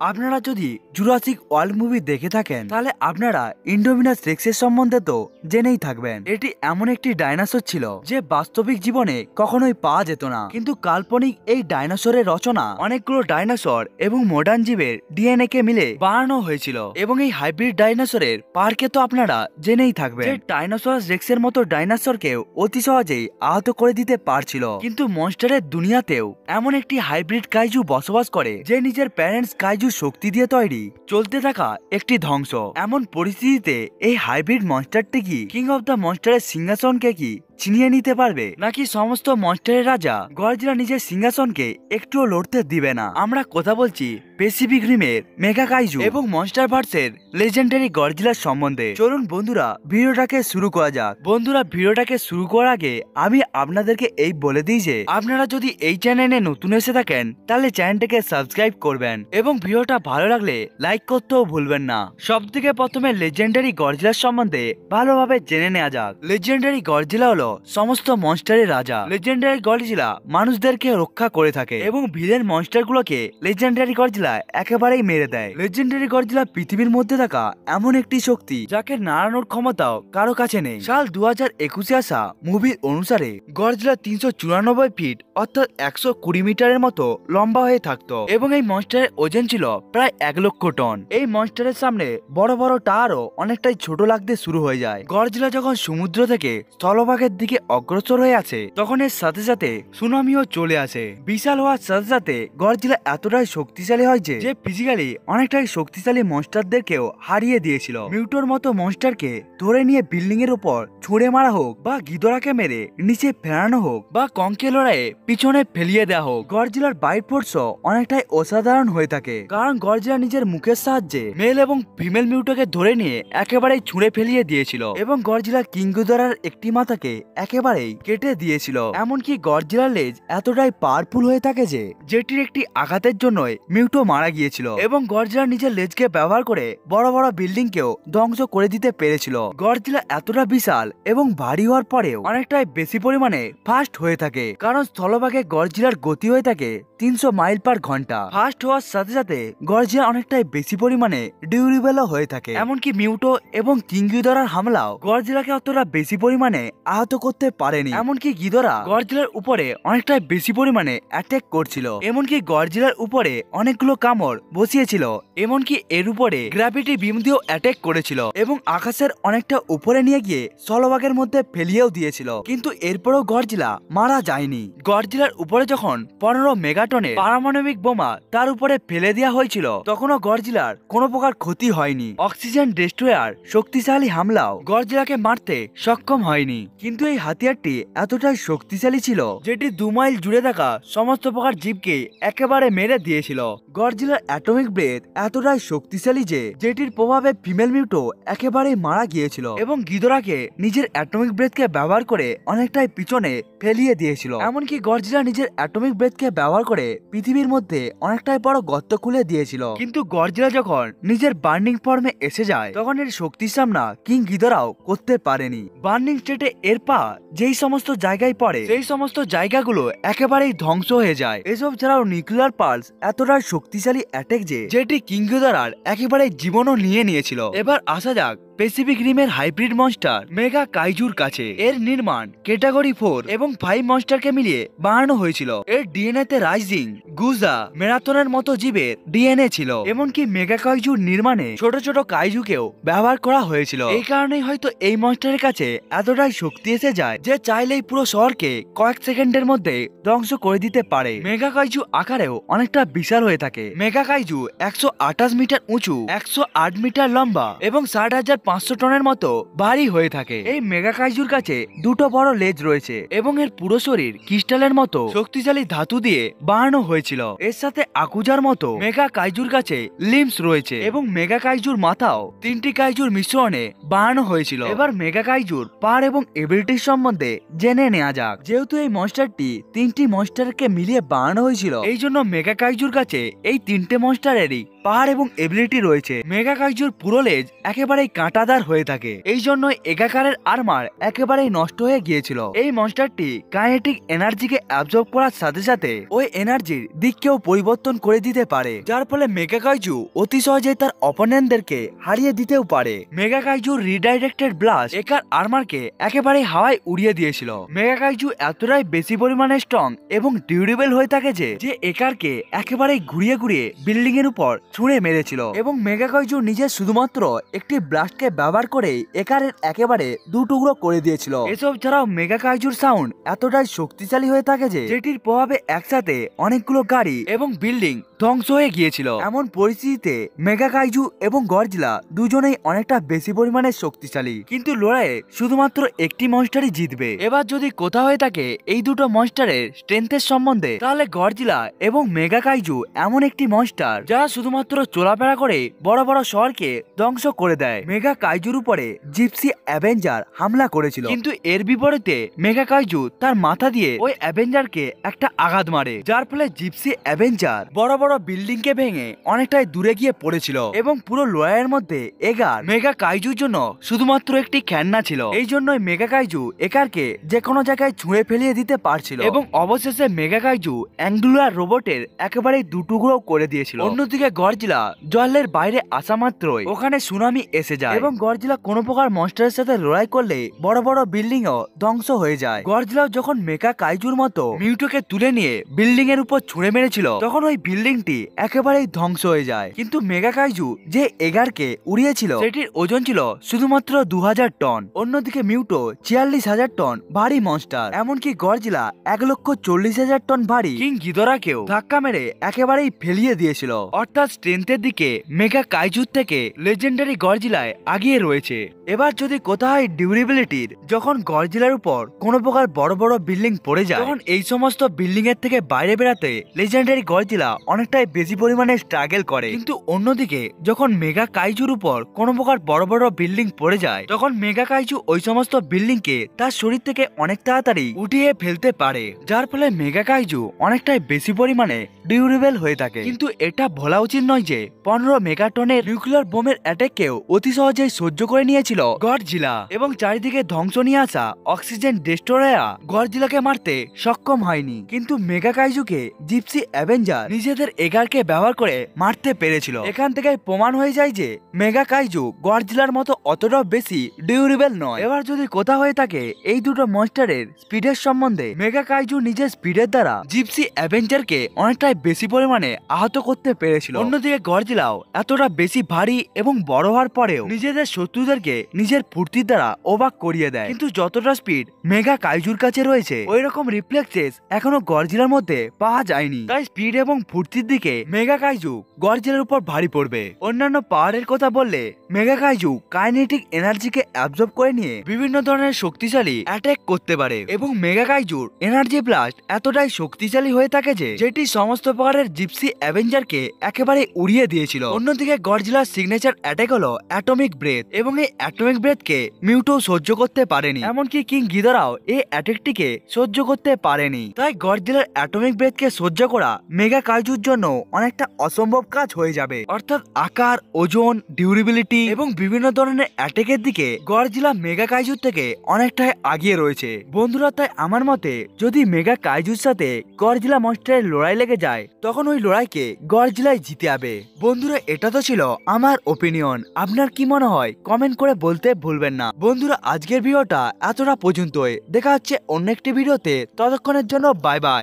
আপনারা যদি Jurassic world movie দেখে থাকেন তাহলে আপনারা ইন্ডোমিনাস রেক্সের সম্বন্ধে তো জেনেই থাকবেন। এটি এমন একটি ডাইনোসর ছিল যে বাস্তবিক জীবনে কখনোই পাওয়া যেত না, কিন্তু কাল্পনিক এই ডাইনোসরের রচনা অনেকগুলো ডাইনোসর এবং মডার্ন জীবের ডিএনএ কে মিলে বানানো হয়েছিল। এবং এই হাইব্রিড ডাইনোসরের পার্কে তো আপনারা জেনেই থাকবেন যে ডাইনোসরাস রেক্সের মতো ডাইনোসরকেও অতি সহজেই আহত করে দিতে পারছিল। কিন্তু মনস্টারের দুনিয়াতেও এমন একটি হাইব্রিড কাইজু বসবাস করে যে নিজের প্যারেন্টস কাইজু শক্তি দিয়ে তৈরি চলতে থাকা একটি ধ্বংস। এমন পরিস্থিতিতে এই হাইব্রিড মনস্টারটি কি কিং অফ দ্য মনস্টারের সিংহাসনকে কি ছিনিয়ে নিতে পারবে, নাকি সমস্ত মনস্টারের রাজা গডজিলা নিজের সিংহাসনকে একটুও লড়তে দিবে না? আমরা কথা বলছি প্যাসিফিক রিমের মেগা কাইজু এবং মনস্টার ভার্সের লেজেন্ডারি গডজিলার সম্বন্ধে। চলুন বন্ধুরা ভিডিওটাকে শুরু করা যাক। বন্ধুরা ভিডিওটাকে শুরু করার আগে আমি আপনাদেরকে এই বলে দিই যে আপনারা যদি এই চ্যানেলে নতুন এসে থাকেন তাহলে চ্যানেলটাকে সাবস্ক্রাইব করবেন এবং ভিডিওটা ভালো লাগলে লাইক করতেও ভুলবেন না। সব থেকে প্রথমে লেজেন্ডারি গডজিলার সম্বন্ধে ভালোভাবে জেনে নেওয়া যাক। লেজেন্ডারি গডজিলা হলো সমস্ত মনস্টারের রাজা। লেজেন্ডারি গডজিলা মানুষদেরকে রক্ষা করে থাকে এবং ভিলেন মনস্টারগুলোকে লেজেন্ডারি গডজিলা একেবারেই মেরে দেয়। লেজেন্ডারি গডজিলা পৃথিবীর মধ্যে থাকা এমন একটি শক্তি যাকে নাড়ানোর ক্ষমতাও কারো কাছে নেই। সাল 2021 আসা মুভির অনুসারে গডজিলা 394 ফিট অর্থাৎ 120 মিটারের মতো লম্বা হয়ে থাকতো এবং এই মনস্টারের ওজন ছিল প্রায় 1 লক্ষ টন। এই মনস্টারের সামনে বড় বড় টাওয়ারও অনেকটাই ছোট লাগতে শুরু হয়ে যায়। গডজিলা যখন সমুদ্র থেকে স্থলভাগের দিকে অগ্রসর হয়ে আছে তখন এর সাথে সাথে সুনামিও চলে আসে। বিশাল হওয়ার সাথে সাথে গডজিলা এতটাই শক্তিশালী হয় যে ফিজিক্যালি অনেকটাই শক্তিশালী মনস্টারদেরকেও হারিয়ে দিয়েছিল। মিউটোর মতো মনস্টারকে ধরে নিয়ে বিল্ডিং এর উপর ছুঁড়ে মারা হোক বা গিদরাকে মেরে নিচে ফেরানো হোক বা কঙ্কে লড়াইয়ে পিছনে ফেলিয়ে দেওয়া হোক, গডজিলার বাইট ফোর্সও অনেকটাই অসাধারণ হয়ে থাকে। কারণ গডজিলা নিজের মুখের সাহায্যে মেল এবং ফিমেল মিউটোকে ধরে নিয়ে একেবারেই ছুঁড়ে ফেলিয়ে দিয়েছিল এবং গডজিলা কিং গিদরার একটি মাথাকে একেবারেই কেটে দিয়েছিল। এমনকি গডজিলার লেজ এতটাই পাওয়ারফুল হয়ে থাকে যে যেটির একটি আঘাতের জন্যই মিউটো মারা গিয়েছিল এবং গডজিলা নিজের লেজকে ব্যবহার করে বড় বড় বিল্ডিং কেও ধ্বংস করে দিতে পেরেছিল। গডজিলা এতটা বিশাল এবং ভারী হওয়ার পরেও অনেকটাই বেশি পরিমাণে ফাস্ট হয়ে থাকে, কারণ স্থলভাগে গডজিলার গতি হয়ে থাকে 300 মাইল পার ঘন্টা। ফাস্ট হওয়ার সাথে সাথে গডজিলা অনেকটাই বেশি পরিমাণে ডিউরেবলও হয়ে থাকে। এমনকি মিউটো এবং কিং গিদরার হামলাও গডজিলাকে অতটা বেশি পরিমাণে আহত করতে পারেনি। এমনকি গিদরা গডজিলার উপরে অনেকটাই বেশি পরিমাণে অ্যাটাক করছিল, এমনকি গডজিলার উপরে অনেকগুলো কামড় বসিয়েছিল, এমনকি এর উপরে গ্র্যাভিটি বিম দিয়েও অ্যাটাক করেছিল এবং আকাশের অনেকটা উপরে নিয়ে গিয়ে স্থলভাগের মধ্যে ফেলিয়েও দিয়েছিল। কিন্তু এরপরও গডজিলা মারা যায়নি। গডজিলার উপরে যখন 15 মেগাটনের পারমাণবিক বোমা তার উপরে ফেলে দেওয়া হয়েছিল তখনও গডজিলার কোনো প্রকার ক্ষতি হয়নি। অক্সিজেন ডেস্ট্রয়ার শক্তিশালী হামলাও গডজিলাকে মারতে সক্ষম হয়নি। কিন্তু এই হাতিয়ারটি এতটাই শক্তিশালী ছিল যেটি 2 মাইল জুড়ে থাকা সমস্ত প্রকার জীবকে একেবারে মেরে দিয়েছিল। গডজিলার অ্যাটমিক ব্রেথ এতটাই শক্তিশালী যে যেটির প্রভাবে ফিমেল মিউটো একেবারে মারা গিয়েছিল এবং গিদরাকে নিজের অ্যাটমিক ব্রেথকে ব্যবহার করে অনেকটাই পিছনে ফেলিয়ে দিয়েছিল। এমনকি গডজিলা নিজের অ্যাটমিক ব্রেথকে ব্যবহার করে পৃথিবীর মধ্যে অনেকটাই বড় গর্ত খুলে দিয়েছিল। কিন্তু গডজিলা যখন নিজের বার্নিং ফর্মে এসে যায় তখন এর শক্তির সামনা কিং গিদরাও করতে পারেনি। বার্নিং স্টেটে এর পা যেই সমস্ত জায়গায় পড়ে সেই সমস্ত জায়গাগুলো একেবারেই ধ্বংস হয়ে যায়। এসব ছাড়াও নিউক্লিয়ার পালস এতটাই শক্তিশালী অ্যাটাক যে যেটি কিং গিদরার একেবারে জীবনও নিয়ে নিয়েছিল। এবার আসা যাক প্যাসিফিক রিমের হাইব্রিড মনস্টার মেগা কাইজুর কাছে। এর নির্মাণ ক্যাটাগরি 4 এবং 5 মনস্টারকে মিলিয়ে বানানো হয়েছিল। এর ডিএনএ তে রাইজিং, গুজা, ম্যারাথনের মতো জীবের ডিএনএ ছিল। এমনকি মেগা কাইজুর নির্মাণে ছোট ছোট কাইজুকেও ব্যবহার করা হয়েছিল। এই কারণেই হয়তো এই মনস্টারের কাছে এতটাই শক্তি এসে যায় যে চাইলেই পুরো শহরকে কয়েক সেকেন্ডের মধ্যে ধ্বংস করে দিতে পারে। মেগা কাইজু আকারেও অনেকটা বিশাল হয়ে থাকে। মেগা কাইজু 128 মিটার উঁচু, 108 মিটার লম্বা এবং 60,500 টনের মতো ভারী হয়ে থাকে। এই মেগা কাইজুর কাছে দুটো বড় লেজ রয়েছে এবং এর পুরো শরীর ক্রিস্টালের মতো শক্তিশালী ধাতু দিয়ে বানানো হয়েছিল। এর সাথে আকুজার মতো মেগা কাইজুর কাছে লিম্স রয়েছে এবং মেগা কাইজুর মাথাও 3টি কাইজুর মিশ্রণে বানানো হয়েছিল। এবার মেগা কাইজুর পাওয়ার এবং এবিলিটির সম্বন্ধে জেনে নেওয়া যাক। যেহেতু এই মনস্টারটি 3টি মনস্টারকে মিলিয়ে বানানো হয়েছিল এই জন্য মেগা কাইজুর কাছে এই 3টে মনস্টারেরই পাওয়ার এবং এবিলিটি রয়েছে। মেগা কাইজুর পুরো লেজ একেবারেই কাঁটা কাঁটাদার হয়ে থাকে। এই জন্যই একাকারের আর্মার একেবারেই নষ্ট হয়ে গিয়েছিল। এই মনস্টারটি কাইনেটিক এনার্জিকে অ্যাবজর্ব করার সাথে সাথে ওই এনার্জির দিককেও পরিবর্তন করে দিতে পারে, যার ফলে মেগা কাইজু অতি সহজেই তার অপোনেন্টদেরকে হারিয়ে দিতেও পারে। মেগা কাইজুর রিডাইরেক্টেড ব্লাস্ট একার আর্মারকে একেবারেই হাওয়ায় উড়িয়ে দিয়েছিল। মেগা কাইজু এতটাই বেশি পরিমাণে স্ট্রং এবং ডিউরেবল হয়ে থাকে যে একারকে একেবারেই ঘুরিয়ে ঘুরিয়ে বিল্ডিং এর উপর ছুঁড়ে মেরেছিল এবং মেগা কাইজু নিজে শুধুমাত্র একটি ব্লাস্টকে ব্যবহার করে একারের একেবারে দু টুকরো করে দিয়েছিল। এসব ছাড়াও মেগা কাইজুর সাউন্ড এতটাই শক্তিশালী হয়ে থাকে যে যেটির প্রভাবে একসাথে অনেকগুলো গাড়ি এবং বিল্ডিং ধ্বংস হয়ে গিয়েছিল। এমন পরিস্থিতিতে মেগা কাইজু এবং গডজিলা দুজনেই অনেকটা বেশি পরিমাণে শক্তিশালী, কিন্তু লড়াইয়ে শুধুমাত্র একটি মনস্টারই জিতবে। এবার যদি কথা হয়ে থাকে এই দুটো মনস্টারের স্ট্রেংথের সম্বন্ধে, তাহলে গডজিলা এবং মেগা কাইজু এমন একটি মনস্টার যারা শুধুমাত্র চলাফেরা করে বড় বড় শহরকে ধ্বংস করে দেয়। মেগা কাইজুর উপরে জিপসি অ্যাভেঞ্জার হামলা করেছিল, কিন্তু এর বিপরীতে মেগা কাইজু তার মাথা দিয়ে ওই অ্যাভেঞ্জারকে একটা আঘাত মারে, যার ফলে জিপসি অ্যাভেঞ্জার বড় বড় বিল্ডিং কে ভেঙে অনেকটাই দূরে গিয়ে পড়েছিল এবং পুরো লড়াইয়ের মধ্যে এগার মেগা কাইজুর জন্য শুধুমাত্র একটি খেলনা ছিল। এই জন্যই মেগা কাইজু একারকে যে কোনো জায়গায় ছুঁড়ে ফেলিয়ে দিতে পারছিল এবং অবশেষে মেগা কাইজু অ্যাঙ্গুলার রোবটের একেবারে দুটুকরো করে দিয়েছিল। অন্যদিকে গডজিলা জলের বাইরে আসা মাত্রই ওখানে সুনামি এসে যায় এবং গডজিলা কোনো প্রকার মনস্টারের সাথে লড়াই করলে বড় বড় বিল্ডিং ও ধ্বংস হয়ে যায়। গডজিলা যখন মেগা কাইজুর মতো মিউটোকে তুলে নিয়ে বিল্ডিং এর উপর ছুঁড়ে মেরেছিল, তখন ওই বিল্ডিংটি একেবারেই ধ্বংস হয়ে যায়। কিন্তু মেগা কাইজু যে এগারকে উড়িয়েছিল সেটির ওজন ছিল শুধুমাত্র 2000 টন। অন্যদিকে মিউটো 46,000 টন ভারী মনস্টার, এমনকি গডজিলা 1,40,000 টন ভারী কিং গিদোরাকেও ধাক্কা মেরে একেবারেই ফেলিয়ে দিয়েছিল। অর্থাৎ স্ট্রেংথের দিকে মেগা কাইজুর থেকে লেজেন্ডারি গডজিলায় আগিয়ে রয়েছে। এবার যদি কথা হয় ডিউরেবিলিটির, যখন গডজিলার উপর কোনো প্রকার বড় বড় বিল্ডিং পড়ে যায়, তখন এই সমস্ত বিল্ডিং এর থেকে বাইরে বেরাতে লেজেন্ডারি গডজিলা অনেকটাই বেশি পরিমাণে স্ট্রাগল করে। কিন্তু অন্যদিকে যখন মেগা কাইজুর উপর কোনো প্রকার বড় বড় বিল্ডিং পড়ে যায়, তখন মেগা কাইজু ওই সমস্ত বিল্ডিং কে তার শরীর থেকে অনেক তাড়াতাড়ি উঠিয়ে ফেলতে পারে, যার ফলে মেগা কাইজু অনেকটাই বেশি পরিমাণে ডিউরেবল হয়ে থাকে। কিন্তু এটা বলা উচিত নয় যে 15 মেগাটনের নিউক্লিয়ার বোমের অ্যাটাককেও অতি সহজেই সহ্য করে নিয়েছিল গডজিলা এবং চারিদিকে ধ্বংস নিয়ে আসা অক্সিজেন ডেস্ট্রয়ার গডজিলাকে মারতে সক্ষম হয়নি। কিন্তু মেগা কাইজুকে জিপসি অ্যাভেঞ্জার নিজেদের এগারকে ব্যবহার করে মারতে পেরেছিল। এখান থেকে প্রমাণ হয়ে যায় যে মেগা কাইজু গডজিলার মতো অতটাও বেশি ডিউরেবল নয়। এবার যদি কথা হয়ে থাকে এই দুটো মনস্টারের স্পিডের সম্বন্ধে, মেগা কাইজু নিজের স্পিডের দ্বারা জিপসি অ্যাভেঞ্জারকে অনেকটাই বেশি পরিমাণে আহত করতে পেরেছিল। অন্যদিকে গডজিলাও এতটা বেশি ভারী এবং বড় হওয়ার পরেও নিজেদের শত্রুদেরকে নিজের ফুর্তির দ্বারা অবাক করিয়ে দেয়। কিন্তু যতটা স্পিড মেগা কাইজুর কাছে রয়েছে, ওই রকম রিফ্লেক্সেস এখনো গডজিলার মধ্যে পাওয়া যায়নি। তাই স্পিড এবং ফুর্তির দিকে মেগা কাইজু গডজিলার উপর ভারী পড়বে। অন্যান্য পাওয়ারের কথা বললে, মেগা কাইজু কাইনেটিক এনার্জিকে অ্যাবজর্ব করে নিয়ে বিভিন্ন ধরনের শক্তিশালী অ্যাটাক করতে পারে এবং মেগা কাইজুর এনার্জি ব্লাস্ট এতটাই শক্তিশালী হয়ে থাকে যে যেটি সমস্ত প্রকারের জিপসি অ্যাভেঞ্জারকে একেবারে উড়িয়ে দিয়েছিল। অন্যদিকে গডজিলার সিগনেচার অ্যাটাক হলো অ্যাটমিক ব্রেথ এবং এই অ্যাটমিক ব্রেথকে মিউটো সহ্য করতে পারেনি, এমনকি কিং গিদোরাও এই অ্যাটাকটিকে সহ্য করতে পারেনি। তাই গডজিলার অ্যাটমিক ব্রেথকে সহ্য করা মেগা কাইজুর জন্য অনেকটা অসম্ভব কাজ হয়ে যাবে। অর্থাৎ আকার, ওজন, ডিউরেবিলিটি এবং বিভিন্ন ধরনের অ্যাটাকের দিকে গডজিলা মেগা কাইজুর থেকে অনেকটাই আগিয়ে রয়েছে। বন্ধুরা, তাই আমার মতে যদি মেগা কাইজুর সাথে গডজিলা মনস্টারের লড়াই লেগে যায়, তখন ওই লড়াইকে গডজিলাই জিতে যাবে। বন্ধুরা, এটা তো ছিল আমার ওপিনিয়ন। আপনার কি মনে হয় কমেন্ট করে বলতে ভুলবেন না। বন্ধুরা, আজকের ভিডিওটা এতটা পর্যন্তই। দেখা হচ্ছে অন্য একটি ভিডিওতে। ততক্ষণের জন্য বাই বাই।